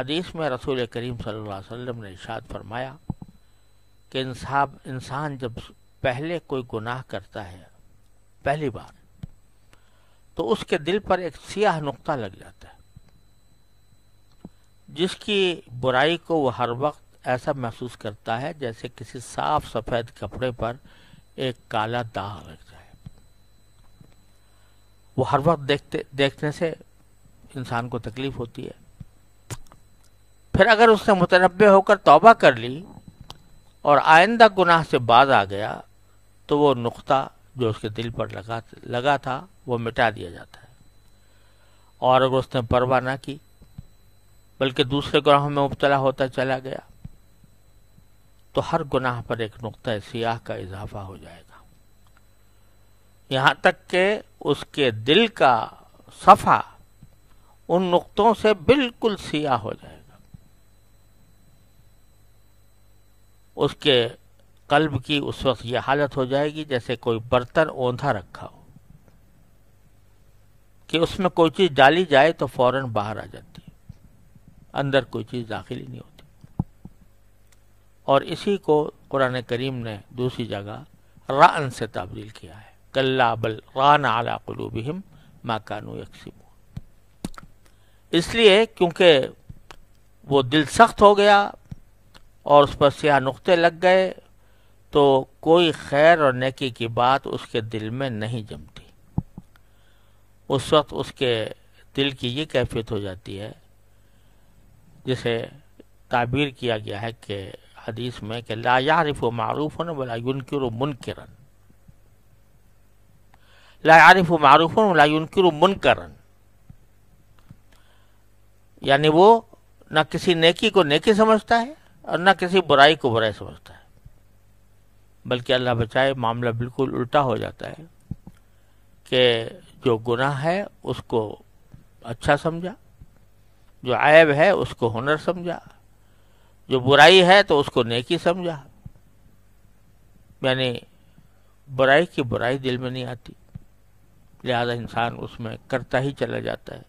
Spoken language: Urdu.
حدیث میں رسول کریم صلی اللہ علیہ وسلم نے ارشاد فرمایا کہ انسان جب پہلے کوئی گناہ کرتا ہے پہلی بار، تو اس کے دل پر ایک سیاہ نقطہ لگ جاتا ہے، جس کی برائی کو وہ ہر وقت ایسا محسوس کرتا ہے جیسے کسی صاف سفید کپڑے پر ایک کالا داغ لگ جائے۔ وہ ہر وقت دیکھنے سے انسان کو تکلیف ہوتی ہے۔ پھر اگر اس نے متنبہ ہو کر توبہ کر لی اور آئندہ گناہ سے باز آ گیا تو وہ نقطہ جو اس کے دل پر لگا تھا وہ مٹا دیا جاتا ہے، اور اگر اس نے پرواہ نہ کی بلکہ دوسرے گناہوں میں مبتلا ہوتا چلا گیا تو ہر گناہ پر ایک نقطہ سیاہ کا اضافہ ہو جائے گا، یہاں تک کہ اس کے دل کا صفحہ ان نقطوں سے بالکل سیاہ ہو جائے گا۔ اس کے قلب کی اس وقت یہ حالت ہو جائے گی جیسے کوئی برتن اوندھا رکھا ہو کہ اس میں کوئی چیز ڈالی جائے تو فوراً باہر آ جاتی ہے، اندر کوئی چیز داخل ہی نہیں ہوتی۔ اور اسی کو قرآن کریم نے دوسری جگہ رأن سے تعبیر کیا ہے، کلا بل ران علی قلوبہم ما کانوا یکسبون۔ اس لیے کیونکہ وہ دل سخت ہو گیا اور اس پر سیاہ نقطے لگ گئے تو کوئی خیر اور نیکی کی بات اس کے دل میں نہیں جمتی۔ اس وقت اس کے دل کی یہ کیفیت ہو جاتی ہے جسے تعبیر کیا گیا ہے کہ حدیث میں کہ لا یعرف معروفا ولا ینکر منکرا، لا یعرف معروفا ولا ینکر منکرا، یعنی وہ نہ کسی نیکی کو نیکی سمجھتا ہے اور نہ کسی برائی کو برائی سمجھتا ہے، بلکہ اللہ بچائے معاملہ بالکل الٹا ہو جاتا ہے کہ جو گناہ ہے اس کو اچھا سمجھا، جو عیب ہے اس کو ہنر سمجھا، جو برائی ہے تو اس کو نیکی سمجھا، یعنی برائی کی برائی دل میں نہیں آتی، لہذا انسان اس میں کرتا ہی چلا جاتا ہے۔